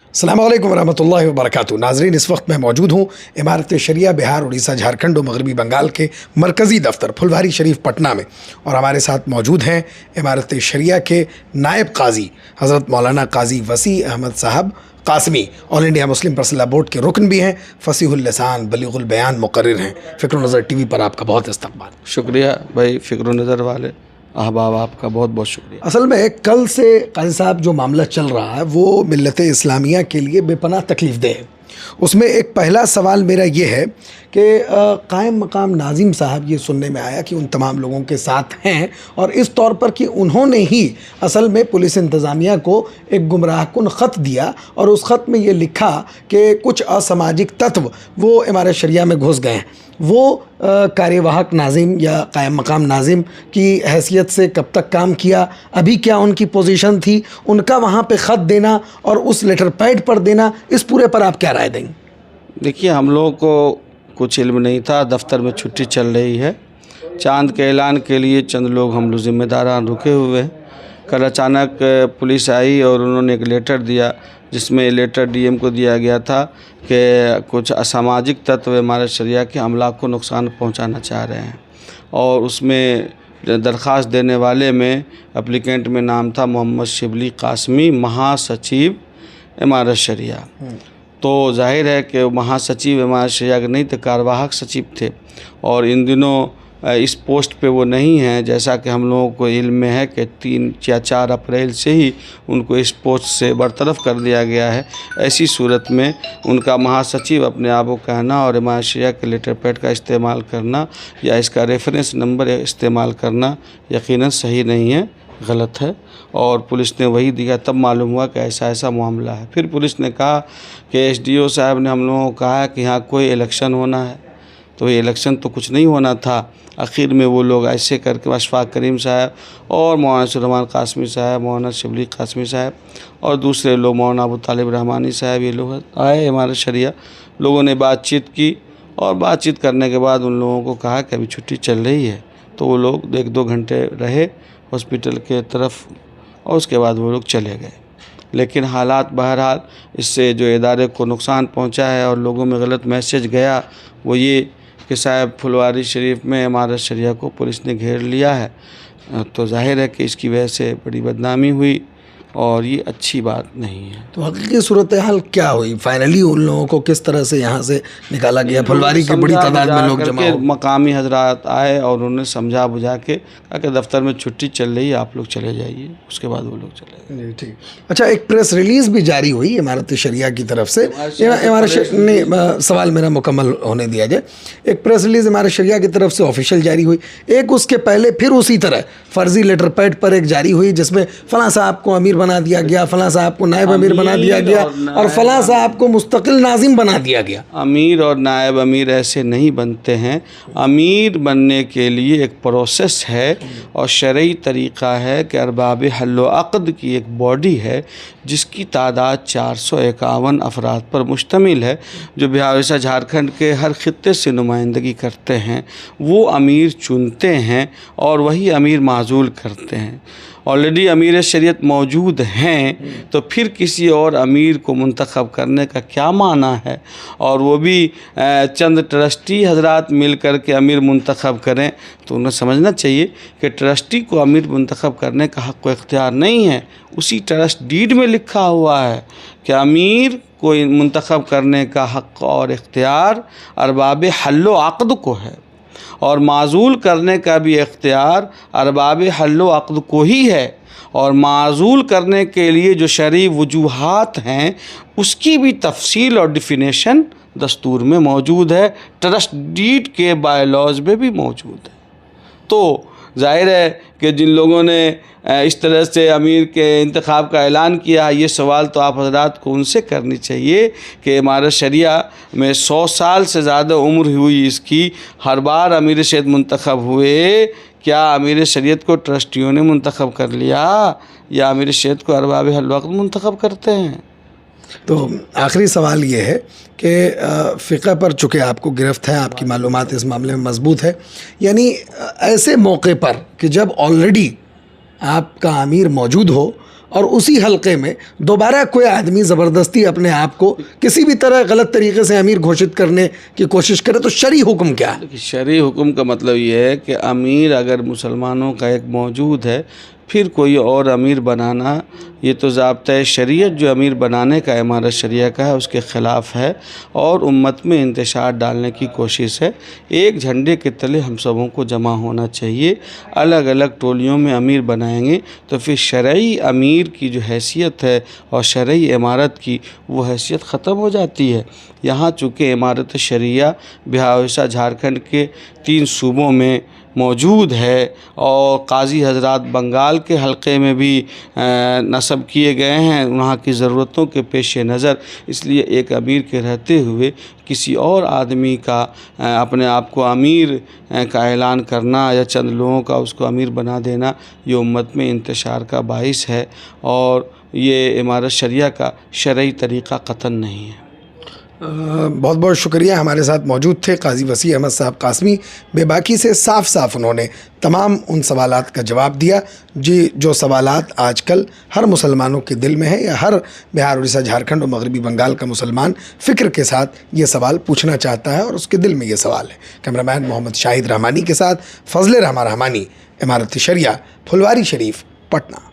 अस्सलाम वालेकुम रहमतुल्लाहि व बरकातहू। नाज़रीन, इस वक्त मैं मौजूद हूँ इमारत शरिया बिहार, उड़ीसा, झारखंड और मगरबी बंगाल के मरकज़ी दफ्तर फुलवारी शरीफ पटना में, और हमारे साथ मौजूद हैं इमारत शरिया के नायब काजी हज़रत मौलाना काजी वसी अहमद साहब Qasmi, all India Muslim personal law board के रुकन भी हैं, फसीहुल लिसान बलीगुल बयान मुकर्रिर हैं। फ़िक्र नज़र टीवी पर आपका बहुत इस्तक़बाल। शुक्रिया भाई, फ़िक्र नज़र वाले अहबाब, आपका बहुत बहुत शुक्रिया। असल में कल से काजी साहब जो मामला चल रहा है वो मिल्लत इस्लामिया के लिए बेपनाह तकलीफ़ दे है। उसमें एक पहला सवाल मेरा ये है कि कायम मकाम नाज़िम साहब, ये सुनने में आया कि उन तमाम लोगों के साथ हैं, और इस तौर पर कि उन्होंने ही असल में पुलिस इंतज़ामिया को एक गुमराह कुन ख़त दिया, और उस ख़त में ये लिखा कि कुछ असामाजिक तत्व वो इमारत शरिया में घुस गए हैं। वो कार्यवाहक नाज़िम या कायम मकाम नाज़िम की हैसियत से कब तक काम किया, अभी क्या उनकी पोजीशन थी, उनका वहाँ पे ख़त देना और उस लेटर पैड पर देना, इस पूरे पर आप क्या राय देंगे? देखिए, हम लोगों को कुछ इल्म नहीं था, दफ्तर में छुट्टी चल रही है, चांद के ऐलान के लिए चंद लोग हम लोग ज़िम्मेदारान रुके हुए हैं। कल अचानक पुलिस आई और उन्होंने एक लेटर दिया, जिसमें लेटर डीएम को दिया गया था कि कुछ असामाजिक तत्व इमारत शरिया के अमला को नुकसान पहुंचाना चाह रहे हैं, और उसमें दरख्वास्त देने वाले में एप्लीकेंट में नाम था मोहम्मद शिबली कासमी, महासचिव इमारत शरिया। तो जाहिर है कि महासचिव इमारत शरिया के नहीं थे, कार्यवाहक सचिव थे, और इन दिनों इस पोस्ट पे वो नहीं हैं। जैसा कि हम लोगों को इल्म में है कि 3 या 4 अप्रैल से ही उनको इस पोस्ट से बरतरफ कर दिया गया है। ऐसी सूरत में उनका महासचिव अपने आप को कहना और इमारत शरिया के लेटर पैड का इस्तेमाल करना या इसका रेफरेंस नंबर इस्तेमाल करना यकीनन सही नहीं है, गलत है। और पुलिस ने वही दिया, तब मालूम हुआ कि ऐसा ऐसा मामला है। फिर पुलिस ने कहा कि एसडीओ साहब ने हम लोगों को कहा कि यहाँ कोई इलेक्शन होना है, तो ये इलेक्शन तो कुछ नहीं होना था। आखिर में वो लोग ऐसे करके अशफाक करीम साहब और मौलाना सुलेमान कासमी साहब, मौलाना शिबली कासमी साहब और दूसरे लोग, मौलाना अबू तालिब रहमानी साहब, ये लोग आए इमारत शरिया। लोगों ने बातचीत की, और बातचीत करने के बाद उन लोगों को कहा कि अभी छुट्टी चल रही है, तो वो लोग 1-2 घंटे रहे हॉस्पिटल के तरफ, और उसके बाद वो लोग चले गए। लेकिन हालात बहरहाल, इससे जो इदारे को नुकसान पहुंचा है और लोगों में गलत मैसेज गया, वो ये कि साहब फुलवारी शरीफ में इमारत शरिया को पुलिस ने घेर लिया है। तो जाहिर है कि इसकी वजह से बड़ी बदनामी हुई, और ये अच्छी बात नहीं है। तो हकीकी सूरत हाल क्या हुई? फाइनली उन लोगों को किस तरह से यहाँ से निकाला गया? फुलवारी की बड़ी तादाद में लोग जमा हो, मकामी हजरात आए और उन्होंने समझा बुझा के कहा कि दफ्तर में छुट्टी चल रही है, आप लोग चले जाइए। उसके बाद वो लोग चले गए। ठीक। अच्छा, एक प्रेस रिलीज़ भी जारी हुई इमारत शरिया की तरफ से। सवाल मेरा मुकम्मल होने दिया जाए। एक प्रेस रिलीज़ इमारत शरिया की तरफ से ऑफिशियल जारी हुई, एक उसके पहले फिर उसी तरह फर्जी लेटर पैड पर एक जारी हुई, जिसमें फ़लाँ साहब को अमीर बना दिया गया, फ़लाँ साहब को नायब अमीर बना दिया गया, और फ़लाँ साहब को मुस्तकिल नाज़िम बना दिया गया। अमीर और नायब अमीर ऐसे नहीं बनते हैं। अमीर बनने के लिए एक प्रोसेस है और शरई तरीक़ा है कि अरबाब हल्लो अक़द की एक बॉडी है, जिसकी तादाद 451 अफराद पर मुश्तमिल है, जो बिहार, उड़ीसा, झारखंड के हर खित्ते से नुमाइंदगी करते हैं। वो अमीर चुनते हैं और वही अमीर माज़ूल करते हैं। ऑलरेडी अमीर शरीयत मौजूद हैं, तो फिर किसी और अमीर को मुंतखब करने का क्या माना है? और वो भी चंद ट्रस्टी हजरात मिल कर के अमीर मुंतखब करें, तो उन्हें समझना चाहिए कि ट्रस्टी को अमीर मुंतखब करने का हक़ व इख्तियार नहीं है। उसी ट्रस्ट डीड में लिखा हुआ है कि अमीर को मुंतखब करने का हक़ और इख्तियार अरबाब हल्लो अक़द को है, और माज़ूल करने का भी इख्तियार अरबाब हल्लो अक़द को ही है। और माज़ूल करने के लिए जो शरई वजूहात हैं, उसकी भी तफसील और डिफिनेशन दस्तूर में मौजूद है, ट्रस्ट डीड के बायलॉज में भी मौजूद है। तो जाहिर है कि जिन लोगों ने इस तरह से अमीर के इंतखाब का ऐलान किया, ये सवाल तो आप हजरात को उनसे करनी चाहिए कि इमारत शरिया में 100 साल से ज़्यादा उम्र हुई इसकी, हर बार अमीर शरीयत मुंतखब हुए। क्या अमीर शरीयत को ट्रस्टियों ने मुंतखब कर लिया, या अमीर शरीयत को अरबाब हल्लो अक़द मुंतखब करते हैं? तो आखिरी सवाल ये है कि फ़िक़ह पर चूँकि आपको गिरफ्त है, आपकी मालूमात इस मामले में मजबूत है, यानी ऐसे मौके पर कि जब ऑलरेडी आपका अमीर मौजूद हो اور اسی حلقے میں دوبارہ کوئی آدمی زبردستی اپنے آپ کو کسی بھی طرح غلط طریقے سے امیر گھوشت کرنے کی کوشش کرے تو شرعی حکم کیا ہے؟ شرعی حکم کا مطلب یہ ہے کہ امیر اگر مسلمانوں کا ایک موجود ہے پھر کوئی اور امیر بنانا یہ تو ضابطۂ شریعت جو امیر بنانے کا امارت شریعہ کا ہے اس کے خلاف ہے اور امت میں انتشار ڈالنے کی کوشش ہے۔ ایک جھنڈے کے تلے ہم سبوں کو جمع ہونا چاہیے۔ الگ الگ ٹولیوں میں امیر بنائیں گے تو پھر شرعی امیر کی جو حیثیت ہے اور شرعی امارت کی وہ حیثیت ختم ہو جاتی ہے۔ یہاں چونکہ امارت شریعہ بہاویسا جھارکھنڈ کے 3 صوبوں میں موجود ہے اور قاضی حضرات بنگال کے حلقے میں بھی نصب کیے گئے ہیں وہاں کی ضرورتوں کے پیش نظر، اس لیے ایک امیر کے رہتے ہوئے کسی اور آدمی کا اپنے آپ کو امیر کا اعلان کرنا یا چند لوگوں کا اس کو امیر بنا دینا یہ امت میں انتشار کا باعث ہے اور یہ امارت شریعہ کا شرعی طریقہ قطعاً نہیں ہے۔ بہت بہت شکریہ، ہمارے ساتھ موجود تھے قاضی وسیع احمد صاحب قاسمی۔ بے باکی سے صاف انہوں نے تمام ان سوالات کا جواب دیا جو سوالات آج کل ہر مسلمانوں کے دل میں ہے یا ہر بہار، اڑیسہ، جھارکھنڈ اور مغربی بنگال کا مسلمان فکر کے ساتھ یہ سوال پوچھنا چاہتا ہے اور اس کے دل میں یہ سوال ہے۔ کیمرامین محمد شاہد رحمانی کے ساتھ فضل رحمانی، امارت شریعہ، پھلواری شریف، پٹنہ۔